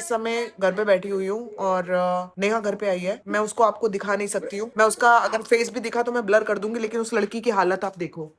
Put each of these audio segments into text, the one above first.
इस समय घर पे बैठी हुई हूँ और नेहा घर पे आई है। मैं उसको आपको दिखा नहीं सकती हूँ। मैं उसका अगर फेस भी दिखा तो मैं ब्लर कर दूंगी, लेकिन उस लड़की की हालत आप देखो।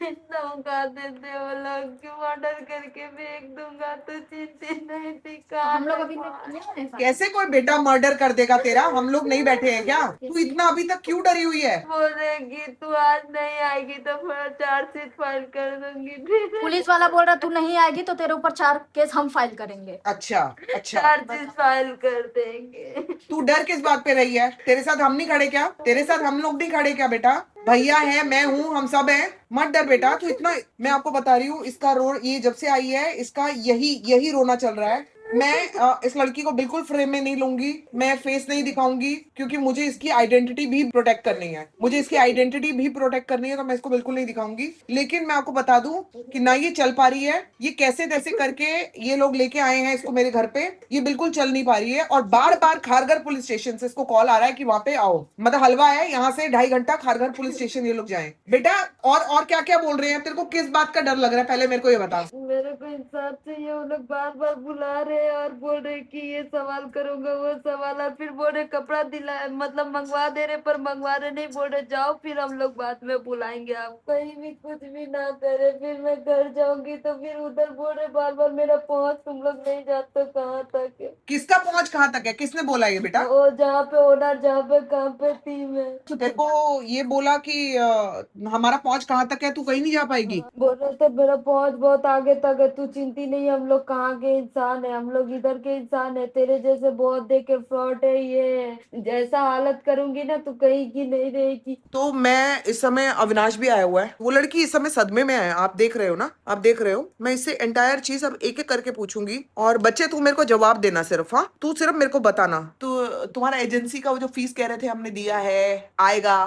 धोखा देते वो लोग कि मर्डर करके फेंक दूंगा तो चिंतित नहीं थी हम लोग अभी नहीं बने साथ। कैसे कोई बेटा मर्डर कर देगा तेरा? हम लोग नहीं बैठे हैं क्या? तू इतना अभी तक क्यों डरी हुई है? बोलेगी तू आज नहीं आएगी तो फिर चार्जशीट फाइल कर दूंगी। फिर पुलिस वाला बोल रहा तू नहीं आएगी तो तेरे ऊपर 4 केस हम फाइल करेंगे। अच्छा अच्छा, चार्जशीट फाइल कर देंगे। तू डर किस बात पे रही है? तेरे साथ हम नहीं खड़े क्या? तेरे साथ हम लोग नहीं खड़े क्या बेटा? भैया है, मैं हूँ, हम सब हैं। मत डर बेटा, तू इतना, मैं आपको बता रही हूँ, इसका रो, ये जब से आई है इसका यही यही रोना चल रहा है। मैं इस लड़की को बिल्कुल फ्रेम में नहीं लूंगी, मैं फेस नहीं दिखाऊंगी, क्योंकि मुझे इसकी आइडेंटिटी भी प्रोटेक्ट करनी है। मुझे इसकी आइडेंटिटी भी प्रोटेक्ट करनी है, तो मैं इसको बिल्कुल नहीं दिखाऊंगी। लेकिन मैं आपको बता दूं कि ना ये चल पा रही है, ये कैसे तैसे करके ये लोग लेके आए हैं इसको मेरे घर पे, ये बिल्कुल चल नहीं पा रही है। और बार बार खारघर पुलिस स्टेशन से इसको कॉल आ रहा है कि वहां पे आओ, मतलब हलवा है, यहाँ से 2.5 घंटा खारघर पुलिस स्टेशन ये लोग जाएं। बेटा और क्या क्या बोल रहे हैं? तेरे को किस बात का डर लग रहा है, पहले मेरे को ये बता। मेरे को इंसाफ चाहिए। वो लोग बार बार बुला रहे हैं और बोल रहे कि ये सवाल करूंगा वो सवाल, और फिर बोल रहे कपड़ा दिला, मतलब मंगवा दे रहे, पर मंगवा रहे नहीं, बोल रहे जाओ फिर हम लोग बाद में बुलाएंगे आप। कहीं भी कुछ भी ना करे, फिर मैं घर जाऊंगी तो फिर उधर बोल रहे बार बार मेरा पहुंच तुम लोग नहीं जाते कहाँ तक है। किसका पहुंच कहाँ तक है? किसने बोला ये बेटा? वो जहाँ पे ओनर जहाँ पे काम पे थी मैं। तेरे को ये बोला कि हमारा पहुंच कहाँ तक है, तू कहीं नहीं जा पाएगी? बोल रहे थे मेरा पहुंच बहुत आगे तक है, तू चिंती नहीं, हम लोग कहाँ के इंसान है, हम लोग इधर के इंसान है, तेरे जैसे बहुत देखे फ्रॉड है, ये है। जैसा हालत करूंगी ना तू कहीं की नहीं रहेगी। तो मैं इस समय, अविनाश भी आया हुआ है, वो लड़की इस समय सदमे में है, आप देख रहे हो ना, आप देख रहे हो। मैं इससे एंटायर चीज अब एक एक करके पूछूंगी, और बच्चे तू मेरे को जवाब देना सिर्फ, हाँ, तू सिर्फ मेरे को बताना। तो तुम्हारा एजेंसी का वो जो फीस कह रहे थे हमने दिया है, आएगा?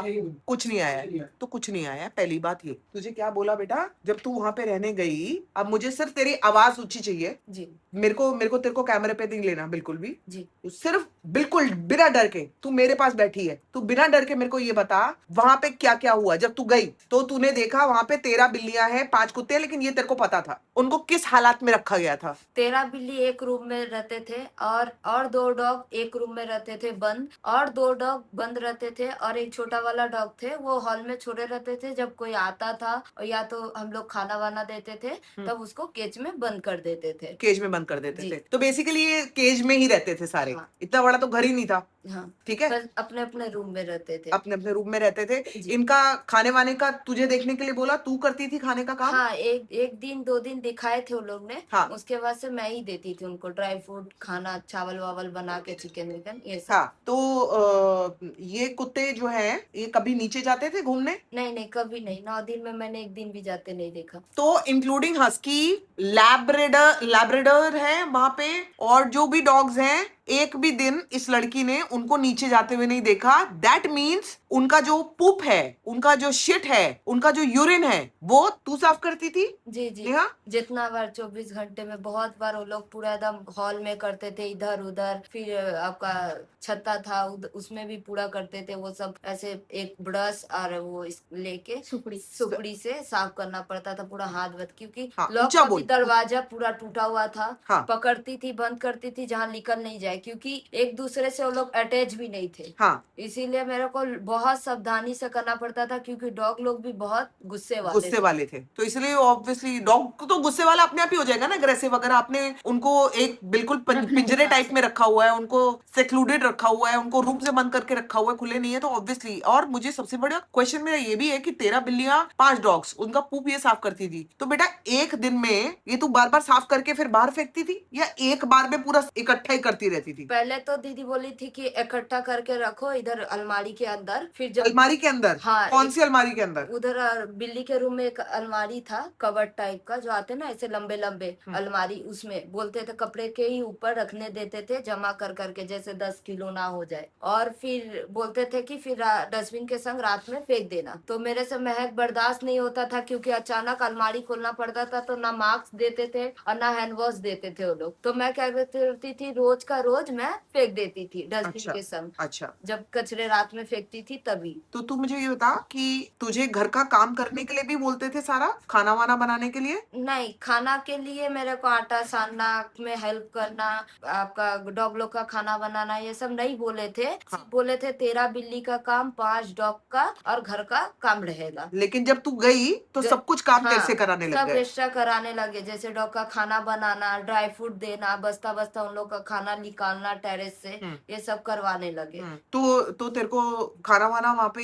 कुछ नहीं आया है। तो कुछ नहीं आया है, पहली बात ये। तुझे क्या बोला बेटा जब तू वहां पे रहने गई? अब मुझे सिर्फ तेरी आवाज ऊंची चाहिए जी मेरे को तेरे को कैमरे पे नहीं लेना बिल्कुल भी। जी। तू सिर्फ बिल्कुल बिना डर के, तू मेरे पास बैठी है, तू बिना डर के मेरे को ये बता, वहां पे क्या क्या हुआ जब तू गई? तो तूने देखा वहां पे 13 बिल्लियां हैं, 5 कुत्ते हैं, लेकिन ये तेरे को पता था उनको किस हालात में रखा गया था? 13 बिल्ली एक रूम में रहते थे, और 2 डॉग एक रूम में रहते थे बंद, और 2 डॉग बंद रहते थे, और एक छोटा वाला डॉग थे वो हॉल में छोड़े रहते थे। जब कोई आता था या तो हम लोग खाना वाना देते थे तब उसको केज में बंद कर देते थे। केज में बंद कर देते जी। थे। तो बेसिकली ये केज में ही रहते थे सारे। हाँ। इतना बड़ा तो घर ही नहीं था। हाँ ठीक है, बस अपने अपने रूम में रहते थे। अपने अपने रूम में रहते थे। जी। इनका खाने वाने का तुझे देखने के लिए बोला, तू करती थी खाने का काम? हाँ, एक दिन 2 दिन दिखाए थे वो लोग ने। हाँ। उसके बाद से मैं ही देती थी उनको ड्राई फ्रूट खाना, चावल वावल बना के, चिकन विकन ये सब। हाँ, तो ये कुत्ते जो हैं ये कभी नीचे जाते थे घूमने? नहीं नहीं, कभी नहीं। 9 दिन में मैंने एक दिन भी जाते नहीं देखा। तो इंक्लूडिंग हस्की, लैब्राडोर है वहां पे, और जो भी डॉग्स हैं, एक भी दिन इस लड़की ने उनको नीचे जाते हुए नहीं देखा। दैट मीन्स उनका जो पुप है, उनका जो शिट है, उनका जो यूरिन है, वो तू साफ करती थी? जी जी। नेहा? जितना बार 24 घंटे में बहुत बार वो लोग पूरा एकदम हॉल में करते थे, इधर उधर। फिर आपका छत्ता था उसमें भी पूरा करते थे वो सब। ऐसे एक ब्रश और वो लेके सुपड़ी से साफ करना पड़ता था पूरा हाथ वत, क्योंकि हाँ, लॉक ऊंचा का भी बोल। दरवाजा पूरा टूटा हुआ था। हाँ। पकड़ती थी, बंद करती थी जहाँ निकल नहीं जाए, क्योंकि एक दूसरे से वो लोग अटैच भी नहीं थे। हाँ। इसीलिए मेरे को बहुत सावधानी से करना पड़ता था, क्योंकि डॉग लोग भी बहुत गुस्से वाले थे, तो इसलिए ऑब्वियसली डॉग तो गुस्से वाला अपने आप ही हो जाएगा ना, अग्रेसिव। अगर आपने उनको एक बिल्कुल पिंजरे टाइप में रखा हुआ है, उनको सेक्लूडेड रखा हुआ है, उनको रूम से बंद करके रखा हुआ है, खुले नहीं है, तो ऑब्वियसली। और मुझे सबसे बड़ा क्वेश्चन मेरा ये भी है कि 13 बिल्लियां, 5 डॉग्स, उनका पूप ये साफ करती थी, तो बेटा एक दिन में ये तू बार बार साफ करके फिर बाहर फेंकती थी, या एक बार में पूरा इकट्ठा ही करती रहती थी? पहले तो दीदी बोली थी कि इकट्ठा करके रखो इधर अलमारी के अंदर। फिर जब अलमारी के अंदर? हाँ, कौन सी अलमारी के अंदर? उधर बिल्ली के रूम में एक अलमारी था, कबर्ड टाइप का, जो आते ना ऐसे लंबे लंबे अलमारी, उसमें बोलते थे कपड़े के ही ऊपर रखने देते थे, जमा कर करके, जैसे 10 किलो ना हो जाए। और फिर बोलते थे कि फिर डस्टबिन के संग रात में फेंक देना। तो मेरे से महक बर्दाश्त नहीं होता था, क्योंकि अचानक अलमारी खोलना पड़ता था, तो ना मास्क देते थे और ना हैंड वॉश देते थे वो लोग। तो मैं क्या करती थी, रोज का रोज मैं फेंक देती थी डस्टबिन अच्छा के संग, अच्छा। जब कचरे रात में फेंकती थी तभी। तो तू मुझे ये बता कि तुझे घर का काम करने के लिए भी बोलते थे, सारा खाना वाना बनाने के लिए? नहीं, खाना के लिए मेरे को आटा सानना में हेल्प करना, आपका डॉग लोग का खाना बनाना, ये सब नहीं बोले थे। सिर्फ बोले थे तेरा बिल्ली का काम, 5 डॉग का और घर का काम रहेगा। लेकिन जब तू गई तो सब कुछ काम तेरे से हाँ, कराने लग सब गए। एक्स्ट्रा कराने लगे, जैसे डॉग का खाना बनाना, ड्राई फ्रूट देना, बस्ता बस्ता उन लोग का खाना निकालना टेरेस से, ये सब करवाने लगे। तो तेरे को खाना वाना वहाँ पे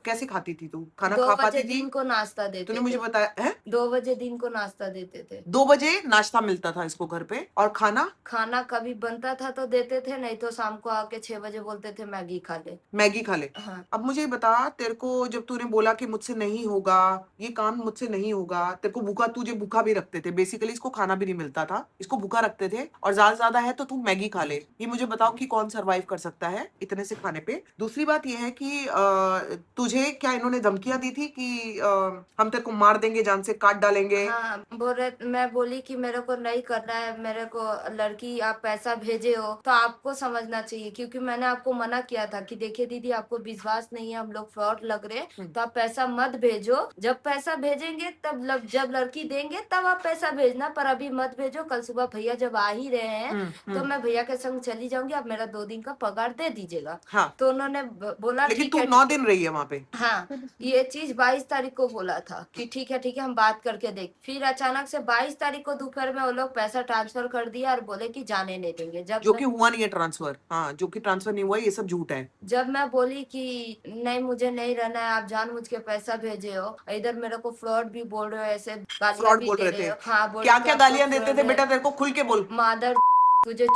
कैसे खाती थी तू? खाना 2 खा बजे पाती थी? दिन को नाश्ता देते तूने मुझे थे। बताया है 2 बजे दिन को नाश्ता देते थे। 2 बजे नाश्ता मिलता था इसको घर पे, और खाना खाना कभी बनता था तो देते थे, नहीं तो शाम को आके 6 बजे बोलते थे मैगी खा ले। मैगी खा ले। हाँ। अब मुझे बता, तेरे को जब तूने बोला कि मुझसे नहीं होगा, ये काम मुझसे नहीं होगा, तेरे को भूखा, तुझे भूखा भी रखते थे बेसिकली, इसको खाना भी नहीं मिलता था, इसको भूखा रखते थे, और ज्यादा है तो तू मैगी खा ले। ये मुझे बताओ कि कौन सरवाइव कर सकता है इतने से खाने पे? दूसरी बात ये है कि तुझे क्या इन्होंने धमकियां दी थी कि हम तेरे को मार देंगे, जान से काट डालेंगे? हाँ, बोल रहे, मैं बोली कि मेरे को नहीं करना है, मेरे को लड़की आप पैसा भेजे हो तो आपको समझना चाहिए, क्योंकि मैंने आपको मना किया था कि देखिए दीदी आपको विश्वास नहीं है, हम लोग फ्रॉड लग रहे, तो आप पैसा मत भेजो, जब पैसा भेजेंगे तब जब लड़की देंगे तब आप पैसा भेजना, पर अभी मत भेजो, कल सुबह भैया जब आ ही रहे हैं तो मैं भैया के संग चली जाऊंगी, आप मेरा 2 दिन का पगार दे दीजिएगा। हाँ। तो उन्होंने बोला लेकिन ठीक तू है 9 दिन रही है वहाँ पे। हाँ, ये चीज 22 तारीख को बोला था कि ठीक है हम बात करके देख, फिर अचानक से 22 तारीख को दोपहर में वो लोग पैसा ट्रांसफर कर दिया और बोले कि जाने नहीं देंगे। जो कि हुआ नहीं है ट्रांसफर। हाँ, जो कि ट्रांसफर नहीं हुआ, ये सब झूठ है। जब मैं बोली कि नहीं मुझे नहीं रहना है, आप जानबूझ के पैसा भेजे हो, इधर मेरे को फ्रॉड भी बोल रहे हो, ऐसे गालियां फ्रॉड भी बोल दे रहे थे? हो। हाँ, बोल क्या के क्या आपको गालियां देते थे fraud बेटा, है, तेरे को खुल के बोल। मादर तुझे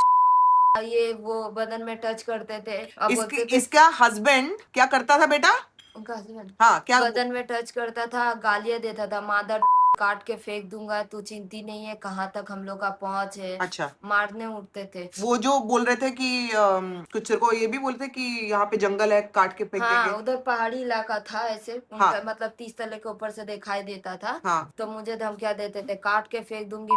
ये वो बदन में टच करते थे, अब बोलते थे इसका हस्बैंड क्या करता था बेटा? उनका husband हाँ, क्या? बदन में टच करता था, गालियां देता था, मादर काट के फेंक दूंगा, तू चिंती नहीं है कहाँ तक हम लोग का पहुंच है। अच्छा। मारने उठते थे। वो जो बोल रहे थे कि कुछ तेरे को ये भी बोलते कि यहाँ पे जंगल है, काट के फेंक हाँ, देंगे। उधर पहाड़ी इलाका था, ऐसे उनका हाँ। मतलब 30 तले के ऊपर से दिखाई देता था। हाँ। तो मुझे धमकियां देते थे, काट के फेंक दूंगी,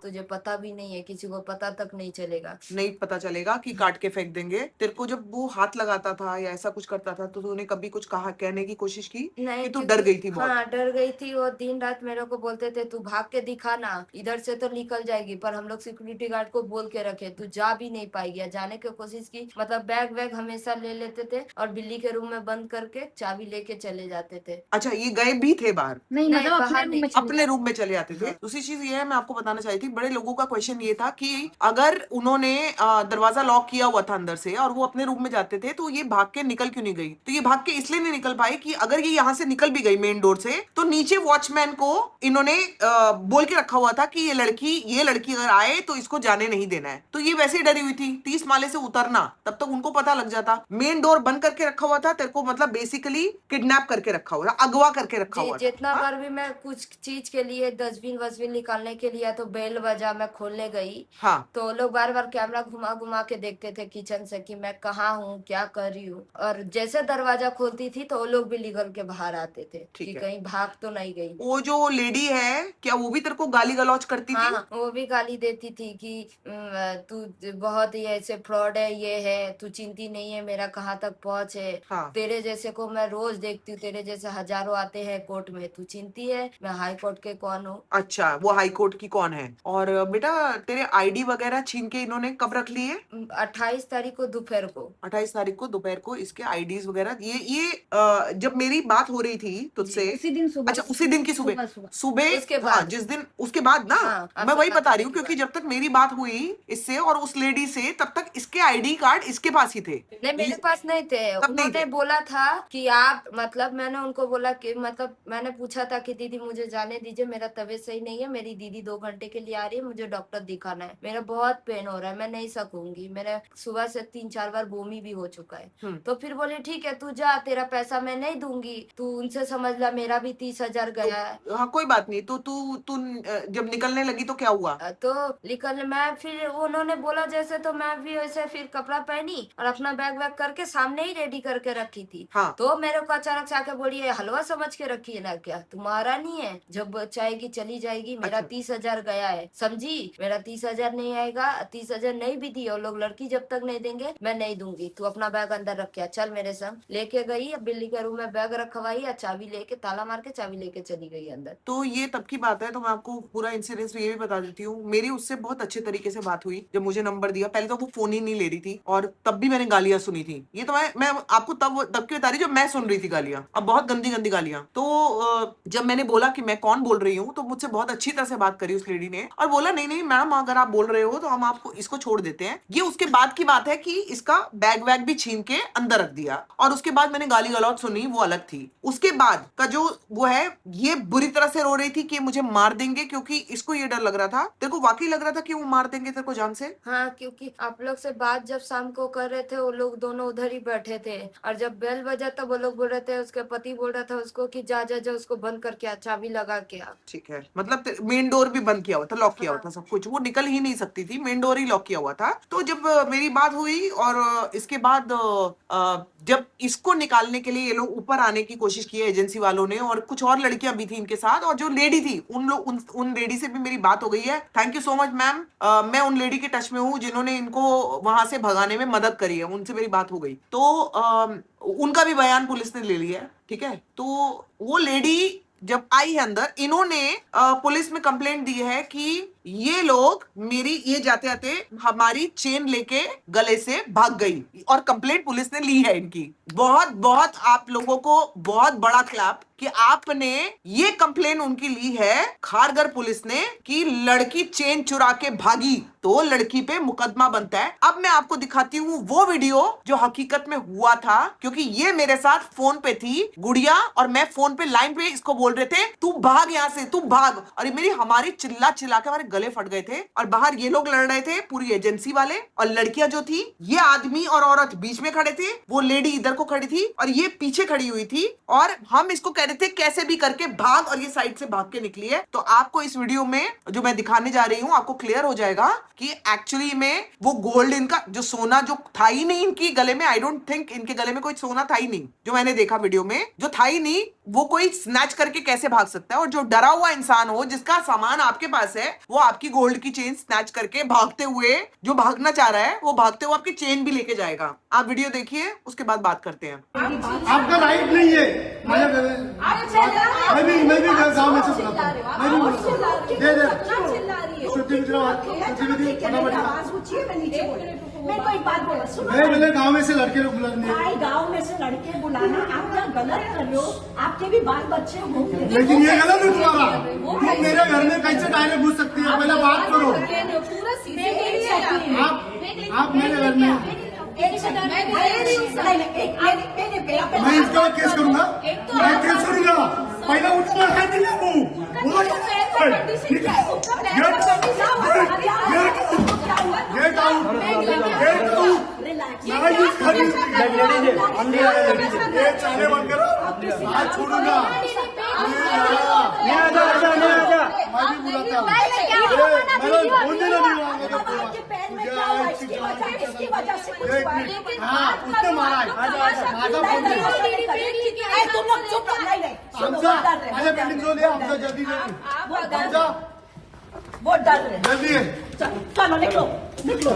तुझे पता भी नहीं है, किसी को पता तक नहीं चलेगा। नहीं पता चलेगा कि काट के फेंक देंगे। तेरे को जब वो हाथ लगाता था या ऐसा कुछ करता था तो तूने कभी कुछ कहा, कहने की कोशिश की नहीं, कि तू क्योंकि डर गई थी बहुत? हाँ, डर गई थी। वो दिन रात मेरे को बोलते थे तू भाग के दिखा ना, इधर से तो निकल जाएगी, पर हम लोग सिक्योरिटी गार्ड को बोल के रखे तू जा भी नहीं पाएगी। जाने की कोशिश की, मतलब बैग वैग हमेशा ले लेते थे और बिल्ली के रूम में बंद करके चाबी लेके चले जाते थे। अच्छा, ये गए भी थे बाहर? नहीं, नहीं, मतलब बाहर नहीं, अपने रूम में चले जाते थे। दूसरी चीज ये है, मैं आपको बताना चाहती थी, बड़े लोगों का क्वेश्चन ये था कि अगर उन्होंने दरवाजा लॉक किया हुआ था अंदर से और वो अपने रूम में जाते थे तो ये भाग के निकल क्यों नहीं गई? तो ये भाग के इसलिए नहीं निकल पाई कि अगर ये यहाँ से निकल भी गई मेन डोर से तो नीचे वॉचमैन को इन्होंने बोल के रखा हुआ था कि ये लड़की अगर आए तो इसको जाने नहीं देना है। तो ये वैसे ही डरी हुई थी, 30 माले से उतरना, तब तक उनको पता लग जाता। मेन डोर बंद करके रखा हुआ था, तेरे को मतलब बेसिकली किडनैप करके रखा हुआ था, अगवा करके रखा हुआ था। जितना बार भी मैं कुछ चीज के लिए डस्टबिन वस्टबिन निकालने के लिए तो बेल बजा, मैं खोलने गई, हाँ। तो लोग बार बार कैमरा घुमा घुमा के देखते थे किचन से कि मैं कहाँ हूँ, क्या कर रही हूँ, और जैसे दरवाजा खोलती थी तो वो लोग भी निकल के बाहर आते थे कि कहीं भाग तो नहीं गई। वो जो लेडी है, क्या वो भी तेरे को गाली गलौज करती थी? हाँ, वो भी गाली देती थी कि तू बहुत ही ऐसे फ्रॉड है, ये है, तू चिंती नहीं है मेरा कहाँ तक पहुंच है। हाँ। तेरे जैसे को मैं रोज देखती हूँ, तेरे जैसे हजारों आते हैं कोर्ट में, तू चिंती है, मैं हाई कोर्ट के कौन हूँ। अच्छा, वो हाई कोर्ट की कौन है? और बेटा तेरे आईडी वगैरह छीन के इन्होंने कब रख लिए? 28 तारीख को दोपहर को। 28 तारीख को दोपहर को इसके आईडीज वगैरह ये जब मेरी बात हो रही थी तुझसे, उसी दिन सुबह। अच्छा उसी दिन की सुबह सुबह उसके बाद। हाँ, जिस दिन उसके बाद ना। हाँ, मैं वही बता रही हूँ के क्योंकि जब तक मेरी बात हुई इससे और उस लेडी से तब तक इसके आईडी कार्ड इसके पास ही थे। नहीं, मेरे पास नहीं थे। तब नहीं उन्होंने थे। बोला था कि आप, मतलब मैंने उनको बोला कि, मतलब मैंने पूछा था कि दीदी मुझे जाने दीजिए, मेरा तबीयत सही नहीं है, मेरी दीदी 2 घंटे के लिए आ रही है, मुझे डॉक्टर दिखाना है, मेरा बहुत पेन हो रहा है, मैं नहीं सकूंगी, मेरा सुबह से 3-4 बार बॉमी भी हो चुका है। तो फिर बोले ठीक है तू जा, तेरा पैसा मैं नहीं दूंगी, तू उनसे समझ ला, मेरा भी 30,000 गया है। हाँ, कोई बात नहीं। तो तू जब निकलने लगी तो क्या हुआ? तो निकल, मैं फिर उन्होंने बोला जैसे, तो मैं भी वैसे फिर कपड़ा पहनी और अपना बैग वैग करके सामने ही रेडी करके रखी थी। हाँ। तो मेरे को अचानक से आके बोली है हलवा समझ के रखी है ना क्या, तुम्हारा नहीं है, जब चाहेगी चली जाएगी, मेरा अच्छा। 30,000 गया है, है, समझी? मेरा 30,000 नहीं आएगा, 30,000 नहीं भी दी और लोग लड़की जब तक नहीं देंगे मैं नहीं दूंगी। तू अपना बैग अंदर रख के चल मेरे संग। लेके गई, अब बिल्ली के रूम में बैग रखवाई, या चाबी लेके ताला मार के चाबी लेके चली गई अंदर। तो ये तब की बात है। तो मैं आपको पूरा इंसिडेंस ये भी बता देती हूँ। मेरी उससे बहुत अच्छे तरीके से बात हुई जब मुझे नंबर दिया। पहले तो वो फोन ही नहीं ले रही थी और तब भी मैंने गालियां सुनी थी। ये तो मैं आपको तब की बता रही जब मैं सुन रही थी गालियां, अब बहुत गंदी गंदी गालियां। तो जब मैंने बोला कि मैं कौन बोल रही हूँ तो मुझसे बहुत अच्छी तरह से बात करी उस लेडी ने और बोला नहीं नहीं मैम अगर आप बोल रहे हो तो हम आपको इसको छोड़ देते हैं। ये उसके बाद की बात है कि इसका बैग वैग भी छीन के अंदर रख दिया और उसके बाद मैंने गाली गलौज सुनी, वो अलग थी। उसके बाद का जो वो है, ये बुरी तरह से रो रही थी कि मुझे मार देंगे, क्योंकि इसको ये डर लग रहा था। तेरे को वाकई लग रहा था कि वो मार देंगे तेरे को जान से? हाँ, क्योंकि आप लोग से बात जब शाम को कर रहे थे वो लोग दोनों उधर ही बैठे थे और जब बेल बजा तब वो लोग बोल रहे थे, उसके पति बोल रहा था उसको कि जा जा जा उसको बंद करके आ, चाबी लगा के आ। ठीक है, मतलब मेन डोर भी बंद किया हुआ था, लॉक किया हुआ था सब कुछ, वो निकल ही नहीं सकती थी, मेन डोर ही लॉक किया हुआ था। तो जब मेरी बात हुई और इसके बाद जब इसको निकालने के लिए ये लोग ऊपर आने की कोशिश की एजेंसी वालों ने और कुछ और लड़कियां भी थी इनके साथ और जो लेडी थी उन लेडी से भी मेरी बात हो गई है। Thank you so much ma'am. मैं उन लेडी के टच में हूँ जिन्होंने इनको वहां से भगाने में मदद करी है, उनसे मेरी बात हो गई। तो उनका भी बयान पुलिस ने ले लिया है। ठीक है, तो वो लेडी जब आई है अंदर, इन्होंने पुलिस में कंप्लेंट दी है कि ये लोग मेरी ये जाते जाते हमारी चेन लेके गले से भाग गई और कंप्लेंट पुलिस ने ली है इनकी। बहुत बहुत आप लोगों को बहुत बड़ा क्लैप कि आपने ये कंप्लेंट उनकी ली है खारगर पुलिस ने कि लड़की चेन चुरा के भागी तो लड़की पे मुकदमा बनता है। अब मैं आपको दिखाती हूँ वो वीडियो जो हकीकत में हुआ था, क्योंकि ये मेरे साथ फोन पे थी गुड़िया और मैं फोन पे लाइन पे इसको बोल रहे थे तू भाग यहाँ से, तू भाग। और मेरी हमारी चिल्ला चिल्ला के हमारे गले फट गए थे और बाहर ये लोग लड़ रहे थे, पूरी एजेंसी वाले और लड़कियां जो थी, ये आदमी और औरत बीच में खड़े थे, वो लेडी इधर को खड़ी थी और ये पीछे खड़ी हुई थी और हम इसको कह रहे थे कैसे भी करके भाग, और ये साइड से भाग के निकली है। तो आपको इस वीडियो में जो मैं दिखाने जा रही हूँ आपको क्लियर हो जाएगा कि एक्चुअली में वो गोल्ड, इनका जो सोना जो था ही नहीं इनकी गले में, आई डोंट थिंक इनके गले में कोई सोना था ही नहीं, जो मैंने देखा वीडियो में जो था ही नहीं, वो कोई स्नैच करके कैसे भाग सकता है। और जो डरा हुआ इंसान हो जिसका सामान आपके पास है वो आपकी गोल्ड की चेन स्नैच करके भागते हुए, जो भागना चाह रहा है वो भागते हुए आपकी चेन भी लेके जाएगा। आप वीडियो देखिए, उसके बाद बात करते हैं। आपका राइट नहीं है। मैं भी गाँव में से बोला था, मैं भी बोला दे श्रुति मैं बोले गाँव में से लड़के लोग बुलाने, गाँव में से लड़के बुलाना आप क्या गलत कर रहे हो? आपके भी बाल बच्चे होंगे। लेकिन ये गलत है तुम्हारा। तुम मेरे घर में कैसे डायरेक्ट घुस सकती है? पहले बात करो। आप मेरे घर में, मैं इसका केस करूंगा, मैं केस करूंगा। पहले उठना है नहीं वो गेट आउट ये चाले बंद करो, आज छोड़ूंगा। मैं भी बुलाता हूँ, हाँ उसने मारा है बिल्डिंग जो लिया हमसे जल्दी वो डर रहे, जल्दी है। चलो निकलो निकलो।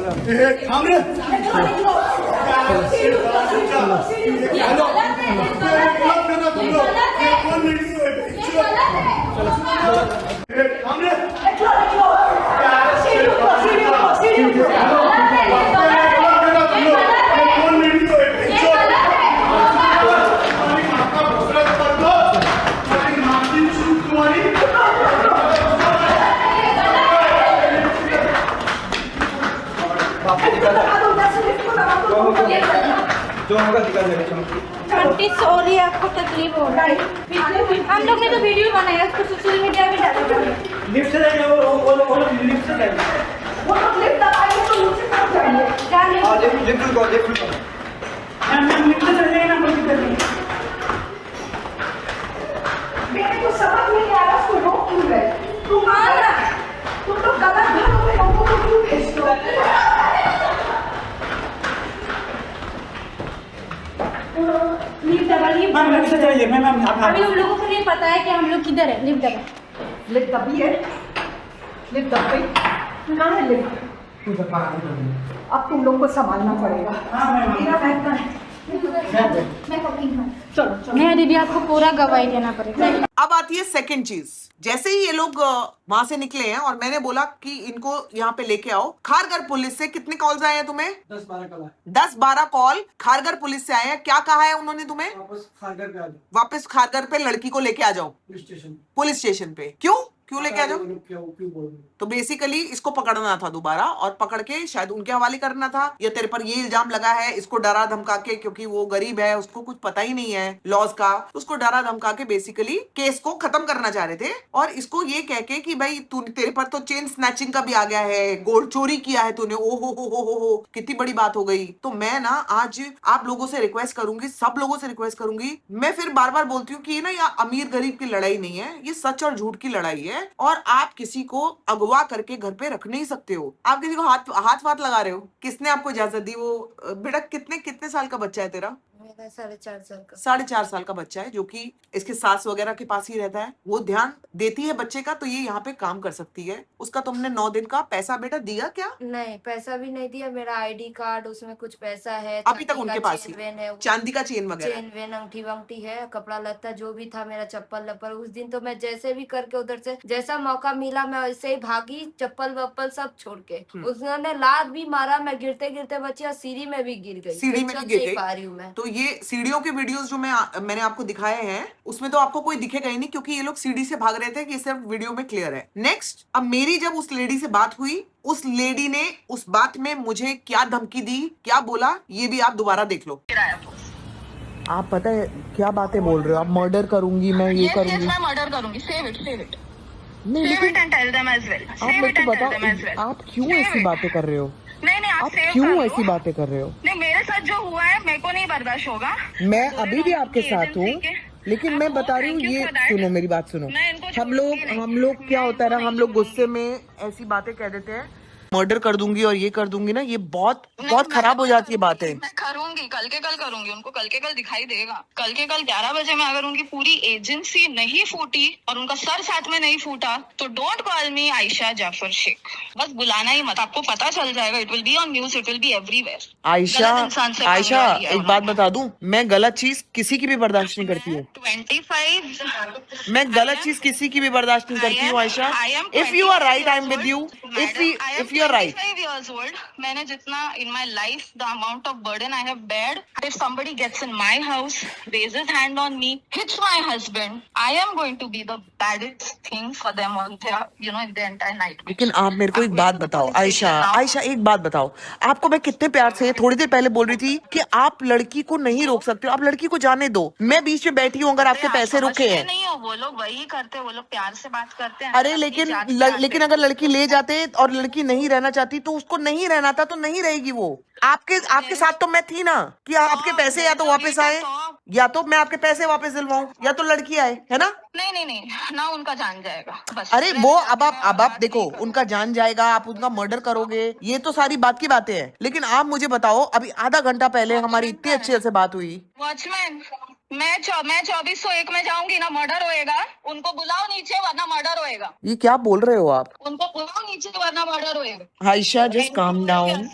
जो होगा दिखा देगा। आंटी सॉरी आपको तकलीफ हो रहा है। हम लोग ने तो वीडियो बनाया उसको सोशल मीडिया में डाला। लिफ्ट से जाएंगे वो लिफ्ट से जाएंगे। वो लोग लिफ्ट दबाएंगे तो नीचे कब जाएंगे? जाने हाँ लिफ्ट को हम लिफ्ट से चले ना, कोई दिक्कत नहीं। मेरे को समझ नहीं आ रहा उसको रोक क्यों रहे? तुम्हारा तुम तो गलत घरों में लोगों को क्यों भेजते हो? लिफ्ट दबा लिए। मैम लिफ्ट से जाइए। मैम अभी उन लोगों को नहीं पता है कि हम लोग किधर है। लिफ्ट दबा। लिफ्ट दबी है। लिफ्ट अब गई, कहाँ है लिफ्ट? तू तो पागल कर रही अब तुम लोग को संभालना पड़ेगा। हाँ, मैं मेरा बैग कहाँ है? मैं पकड़ी हूँ। चलो चलो। नहीं दीदी आपको पूरा गवाही देना पड़ेगा। अब आती है सेकंड चीज। जैसे ही ये लोग वहां से निकले हैं और मैंने बोला कि इनको यहाँ पे लेके आओ, खारगर पुलिस से कितने कॉल्स आए हैं तुम्हें? 10-12 कला 10-12 कॉल खारगर पुलिस से आए हैं। क्या कहा है उन्होंने तुम्हें? वापस खारगर पे आ जाओ, वापस खारगर पे लड़की को लेके आ जाओ पुलिस स्टेशन। पुलिस स्टेशन पे। क्यों क्यों लेके आ जाओ? क्यों बोल रहे हो? तो बेसिकली इसको पकड़ना था दोबारा और पकड़ के शायद उनके हवाले करना था, या तेरे पर ये इल्जाम लगा है इसको डरा धमका के, क्योंकि वो गरीब है, उसको कुछ पता ही नहीं है लॉज का, तो उसको डरा धमका के बेसिकली केस को खत्म करना चाह रहे थे। और इसको ये कह के कि भाई तू, तेरे पर तो चेन स्नैचिंग का भी आ गया है, गोल्ड चोरी किया है तूने, ओ हो, कितनी बड़ी बात हो गई। तो मैं ना आज आप लोगों से रिक्वेस्ट करूंगी, सब लोगों से रिक्वेस्ट करूंगी, मैं फिर बार बार बोलती हूँ कि ये ना ये अमीर गरीब की लड़ाई नहीं है, ये सच और झूठ की लड़ाई है। और आप किसी को अगवा करके घर पे रख नहीं सकते हो, आप किसी को हाथ वाथ लगा रहे हो। किसने आपको इजाजत दी? वो बेटा कितने साल का बच्चा है तेरा? मेरा 4.5 साल का। 4.5 साल का बच्चा है, जो कि इसके सास वगैरह के पास ही रहता है। वो ध्यान देती है बच्चे का, तो ये यहाँ पे काम कर सकती है। उसका तुमने 9 दिन का पैसा बेटा दिया क्या? नहीं, पैसा भी नहीं दिया। मेरा आईडी कार्ड, उसमें कुछ पैसा है, अभी तक चांदी उनके का पास ही चेन वेन है, चांदी का चेन वगैरह? चेन वेन, अंगठी वंगठी है, कपड़ा लत्ता जो भी था, मेरा चप्पल लप्पल। उस दिन तो मैं जैसे भी करके उधर से जैसा मौका मिला मैं वैसे ही भागी, चप्पल वप्पल सब छोड़ के। उसने लात भी मारा, मैं गिरते गिरते बची और सीढ़ी में भी गिर गई, सीढ़ी में चल भी गिर नहीं गई। पा रही हूँ मैं। तो ये सीढ़ियों के वीडियोस जो मैंने आपको दिखाए हैं, उसमें तो आपको कोई दिखेगा ही नहीं, क्योंकि ये लोग सीढ़ी से भाग रहे थे, कि सिर्फ वीडियो में क्लियर है। नेक्स्ट, अब मेरी जब उस लेडी से बात हुई, उस लेडी ने उस बात में मुझे क्या धमकी दी, क्या बोला, ये भी आप दोबारा देख लो। आप पता है क्या बातें बोल रहे हो? आप मर्डर करूंगी, मैं ये करूंगी, मैं मर्डर करूंगी। सेव इट नहीं, सेव लेकिन it and tell them as well. आप सेव मेरे इट को एंड टेल देम एज बताओ, वेल। आप क्यों ऐसी बातें कर रहे हो? नहीं आप आप सेव क्यों कर ऐसी लो। बातें कर रहे हो? नहीं, मेरे साथ जो हुआ है मेरे को नहीं बर्दाश्त होगा। मैं पूरे अभी भी लोगों आपके की साथ हूँ, एजेंसी के। लेकिन मैं बता रही हूँ, Thank you ये for that. सुनो, मेरी बात सुनो। मैं इनको हम छोड़ूंगी नहीं। लोग क्या मैं होता है ना, इनको हम नहीं लोग गुस्से छोड़ूंगी। में ऐसी बातें कह देते हैं, मर्डर कर दूंगी और ये कर दूंगी ना, ये बहुत नहीं, बहुत मैं खराब हो जाती है बातें। मैं करूंगी, कल के कल करूंगी। उनको कल के कल दिखाई देगा। कल के कल 11 बजे में अगर उनकी पूरी एजेंसी नहीं फूटी और उनका सर साथ में नहीं फूटा, तो don't call me Ayesha Jafar Sheikh. बस बुलाना ही मत, आपको पता चल जाएगा। It will be on news, it will be everywhere. Ayesha, गलत इंसान से आयशा पंगा लिया एक बात उन्होंने। बता दूं, मैं गलत चीज किसी की भी बर्दाश्त नहीं करती हूँ। 25 मैं गलत चीज किसी की भी बर्दाश्त नहीं करती हूँ Ayesha. If you are right, I am with you. If you are right, 25 years old. मैंने जितना in my life, the amount of burden I have bared, if somebody gets in my house, raises hand on me, hits my husband, I am going to be the baddest thing for them on their, in the entire night. लेकिन आप मेरे को एक बात बताओ आयशा, आयशा एक बात बताओ, आपको मैं कितने प्यार से थोड़ी देर पहले बोल रही थी कि आप लड़की को नहीं रोक सकते हो, आप लड़की को जाने दो। मैं बीच में बैठी हूँ, अगर आपके पैसे रुके हैं। नहीं हो, वो लोग वही करते, वो लोग प्यार से बात करते हैं। अरे लेकिन अगर लड़की ले जाते और लड़की नहीं रहना चाहती, तो उसको नहीं रहना था, तो नहीं रहेगी वो। आपके साथ तो मैं थी ना, कि आपके पैसे या तो वापस आए, या तो मैं आपके पैसे वापस दिलवाऊं, या तो लड़की आए, है ना? नहीं ना, उनका जान जाएगा बस। अरे वो अब आप देखो, उनका जान जाएगा, आप उनका मर्डर करोगे, ये तो सारी बात की बातें हैं। लेकिन आप मुझे बताओ, अभी आधा घंटा पहले हमारी इतनी अच्छे से बात हुई। वॉचमैन, मैं 2401 में जाऊंगी ना, मर्डर होएगा। उनको बुलाओ नीचे, वरना मर्डर होएगा। ये क्या बोल रहे हो आप? उनको बुलाओ नीचे, वरना मर्डर होएगा। Ayesha just calm down.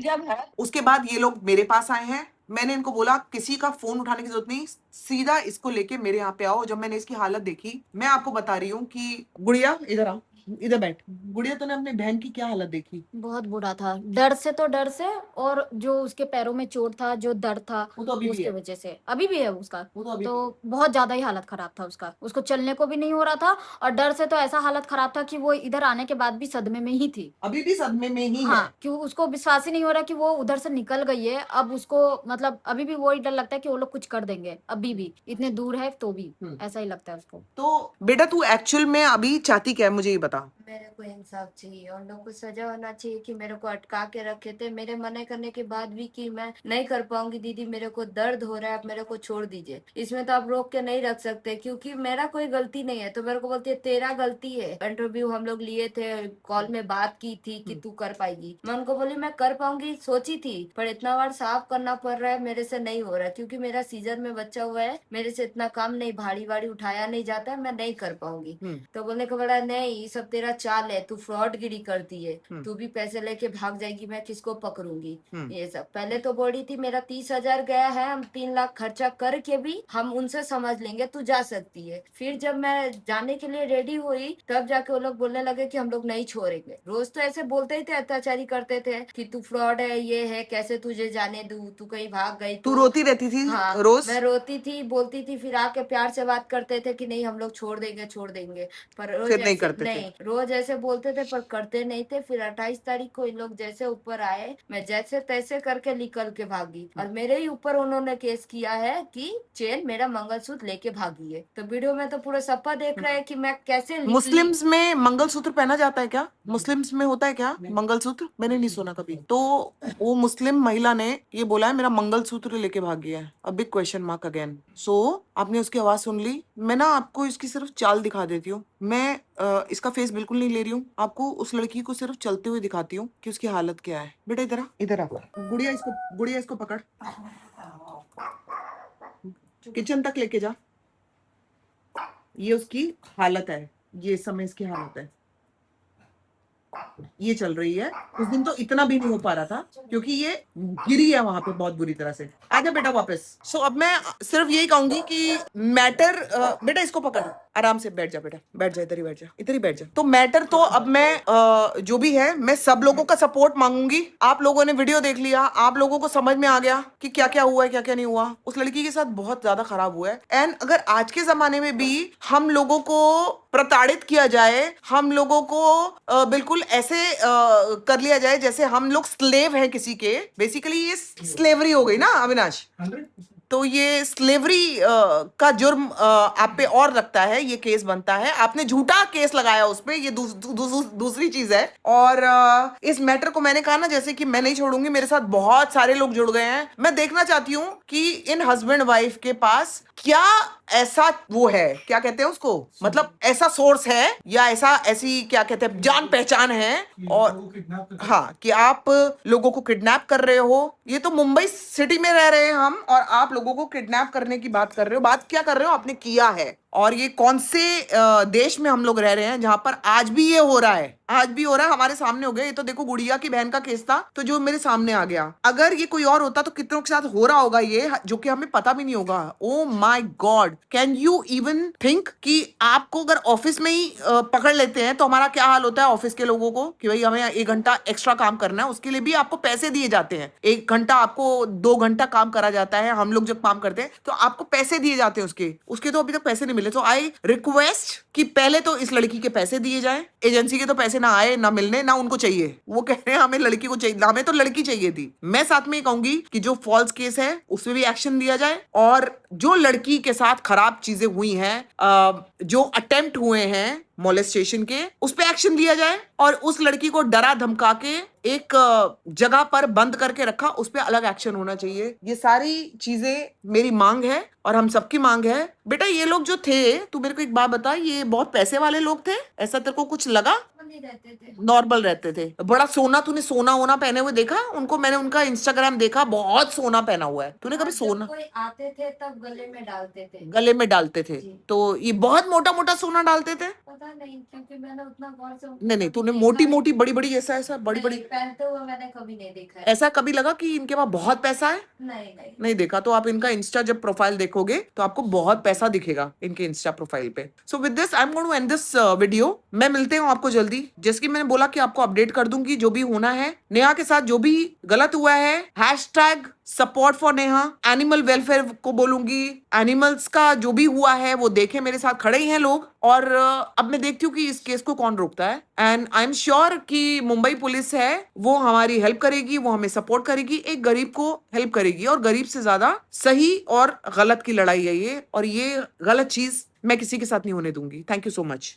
जब है उसके बाद ये लोग मेरे पास आए हैं। मैंने इनको बोला किसी का फोन उठाने की जरूरत नहीं, सीधा इसको लेके मेरे यहाँ पे आओ। जब मैंने इसकी हालत देखी, मैं आपको बता रही हूँ कि गुड़िया इधर आ, इधर बैठ। गुड़िया, तूने अपने बहन की क्या हालत देखी? बहुत बुरा था, डर से और जो उसके पैरों में चोट था, जो दर्द था, वो तो अभी भी उसकी है। वजह से अभी भी है उसका। वो तो अभी तो बहुत ज्यादा ही हालत खराब था उसका, उसको चलने को भी नहीं हो रहा था, और डर से तो ऐसा हालत खराब था कि वो इधर आने के बाद भी सदमे में ही थी। अभी भी सदमे में ही हाँ, है। क्यों उसको विश्वास ही नहीं हो रहा कि वो उधर से निकल गई है। अब उसको मतलब अभी भी वही डर लगता है कि वो लोग कुछ कर देंगे, अभी भी इतने दूर है तो भी ऐसा ही लगता है उसको। तो बेटा तू एक्चुअल में अभी चाहती क्या है, मुझे ये बता। मेरे को इंसाफ चाहिए, उन लोगों को सजा होना चाहिए कि मेरे को अटका के रखे थे, मेरे मना करने के बाद भी कि मैं नहीं कर पाऊंगी दीदी, मेरे को दर्द हो रहा है, आप मेरे को छोड़ दीजिए। इसमें तो आप रोक के नहीं रख सकते, क्योंकि मेरा कोई गलती नहीं है। तो मेरे को बोलती है तेरा गलती है। इंटरव्यू हम लोग लिए थे, कॉल में बात की थी कि तू कर पाएगी। मैं उनको बोली मैं कर पाऊंगी, सोची थी, पर इतना बार साफ करना पड़ रहा है, मेरे से नहीं हो रहा है, क्योंकि मेरा सीजन में बच्चा हुआ है, मेरे से इतना काम नहीं, भारी उठाया नहीं जाता है, मैं नहीं कर पाऊंगी। तो बोलने को बोला नहीं, ये सब तेरा चाल है, तू फ्रॉडगिरी करती है, तू भी पैसे लेके भाग जाएगी, मैं किसको पकड़ूंगी, ये सब। पहले तो बोली थी मेरा 30,000 गया है, हम 3 लाख खर्चा करके भी हम उनसे समझ लेंगे, तू जा सकती है। फिर जब मैं जाने के लिए रेडी हुई तब जाके वो लोग बोलने लगे कि हम लोग नहीं छोड़ेंगे। रोज तो ऐसे बोलते ही थे, अत्याचारी करते थे कि तू फ्रॉड है, ये है, कैसे तुझे जाने दूं, तू कहीं भाग गई तू तो। रोती रहती थी हाँ, रोज? मैं रोती थी, बोलती थी, फिर आके प्यार से बात करते थे कि नहीं हम लोग छोड़ देंगे छोड़ देंगे, पर रोज फिर नहीं ऐसे करते थे। नहीं, रोज ऐसे बोलते थे पर करते नहीं थे। फिर 28 तारीख को इन लोग जैसे ऊपर आए, मैं जैसे तैसे करके निकल के भागी, और मेरे ही ऊपर उन्होंने केस किया है कि चेन मेरा मंगलसूत्र लेके भागी है। तो वीडियो में तो पूरा सपा देख रहे हैं कि मैं कैसे निकली। मुस्लिम्स में मंगलसूत्र पहना जाता है क्या? मुस्लिम्स में होता है क्या मंगलसूत्र? मैंने नहीं सुना कभी। तो वो मुस्लिम महिला ने ये बोला है मेरा मंगलसूत्र लेके भाग गया है। A big question mark again. So आपने उसकी आवाज सुन ली। मैं ना आपको इसकी सिर्फ चाल दिखा देती हूँ। मैं इसका फेस बिल्कुल नहीं ले रही हूँ, आपको उस लड़की को सिर्फ चलते हुए दिखाती हूँ कि उसकी हालत क्या है। बेटा इधर आ, इधर आ। गुड़िया इसको पकड़, किचन तक लेके जा। ये उसकी हालत है, ये इस समय इसकी हालत है, ये चल रही है। उस दिन तो इतना भी नहीं हो पा रहा था क्योंकि ये गिरी है वहां पे बहुत बुरी तरह से। आजा बेटा वापस। सो अब मैं सिर्फ यही कहूंगी कि मैटर, बेटा इसको पकड़, आराम से बैठ जा बेटा, बैठ जा, इधर ही बैठ जा, इधर ही बैठ जा। तो मैटर तो अब मैं जो भी है, मैं सब लोगों का सपोर्ट मांगूंगी। आप लोगों ने वीडियो देख लिया, आप लोगों को समझ में आ गया कि क्या क्या हुआ है, क्या क्या नहीं हुआ। उस लड़की के साथ बहुत ज्यादा खराब हुआ है। एंड अगर आज के जमाने में भी हम लोगों को प्रताड़ित किया जाए, हम लोगों को बिल्कुल ऐसे कर लिया जाए जैसे हम लोग स्लेव हैं किसी के, बेसिकली ये स्लेवरी हो गई ना अविनाश। तो ये स्लेवरी का जुर्म आप पे और लगता है, ये केस बनता है। आपने झूठा केस लगाया उस पे, ये दूसरी चीज है। और इस मैटर को मैंने कहा ना, जैसे कि मैं नहीं छोड़ूंगी, मेरे साथ बहुत सारे लोग जुड़ गए हैं। मैं देखना चाहती हूँ कि इन हस्बैंड वाइफ के पास क्या ऐसा वो है, क्या कहते हैं उसको, मतलब ऐसा सोर्स है या ऐसी क्या कहते हैं जान पहचान है, और हाँ कि आप लोगों को किडनैप कर रहे हो। ये तो मुंबई सिटी में रह रहे हैं हम, और आप लोगों को किडनैप करने की बात कर रहे हो। बात क्या कर रहे हो, आपने किया है। और ये कौन से देश में हम लोग रह रहे हैं जहां पर आज भी ये हो रहा है, आज भी हो रहा है, हमारे सामने हो गया। ये तो देखो गुड़िया की बहन का केस था, तो जो मेरे सामने आ गया। अगर ये कोई और होता तो कितनों के साथ हो रहा होगा ये, जो कि हमें पता भी नहीं होगा। Oh my God, can you even think कि आपको अगर ऑफिस में ही पकड़ लेते हैं तो हमारा क्या हाल होता है ऑफिस के लोगों को, कि भाई हमें 1 घंटा एक्स्ट्रा काम करना है, उसके लिए भी आपको पैसे दिए जाते हैं। 1 घंटा आपको 2 घंटा काम करा जाता है। हम लोग जब काम करते हैं तो आपको पैसे दिए जाते हैं उसके तो अभी तक पैसे नहीं मिले। तो आई रिक्वेस्ट कि पहले तो इस लड़की के पैसे दिए जाएं। एजेंसी के तो पैसे ना आए, ना मिलने, ना उनको चाहिए। वो कह रहे हैं हमें लड़की को चाहिए, हमें तो लड़की चाहिए थी। मैं साथ में कहूंगी कि जो फॉल्स केस है उसमें भी एक्शन दिया जाए, और जो लड़की के साथ खराब चीजें हुई हैं, जो अटेम्प्ट हुए हैं मोलेस्टेशन के, उस पे एक्शन लिया जाए, और उस लड़की को डरा धमका के एक जगह पर बंद करके रखा, उस पे अलग एक्शन होना चाहिए। ये सारी चीजें मेरी मांग है और हम सबकी मांग है। बेटा ये लोग जो थे, तू मेरे को एक बात बता, ये बहुत पैसे वाले लोग थे, ऐसा तेरे को कुछ लगा? रहते थे, नॉर्मल रहते थे। बड़ा सोना, तूने सोना वोना पहने हुए देखा उनको? मैंने उनका इंस्टाग्राम देखा, बहुत सोना पहना हुआ है। तूने कभी सोना? कोई आते थे तब गले में डालते थे, गले में डालते थे। तो ये बहुत मोटा मोटा सोना डालते थे? पता नहीं, क्योंकि मैंने उतना गौर से नहीं, तूने मोटी मोटी बड़ी बड़ी ऐसा बड़ी बड़ी पहनते हुए मैंने कभी नहीं देखा है। ऐसा कभी लगा कि इनके पास बहुत पैसा है? नहीं देखा। तो आप इनका इंस्टा जब प्रोफाइल देखोगे तो आपको बहुत पैसा दिखेगा इनके इंस्टा प्रोफाइल पे। So with this I am going to end this video. मैं मिलते हूँ आपको जल्दी, जैसे कि मैंने बोला कि आपको अपडेट कर दूंगी जो भी होना है। नेहा के साथ जो भी गलत हुआ है, #support for Neha, animal welfare को बोलूंगी, एनिमल्स का जो भी हुआ है वो देखे, मेरे साथ खड़े ही हैं लोग। और अब मैं देखती हूँ कि इस केस को कौन रोकता है। एंड आई एम श्योर कि मुंबई पुलिस है वो हमारी हेल्प करेगी, वो हमें सपोर्ट करेगी, एक गरीब को हेल्प करेगी। और गरीब से ज्यादा सही और गलत की लड़ाई है ये, और ये गलत चीज मैं किसी के साथ नहीं होने दूंगी। Thank you so much.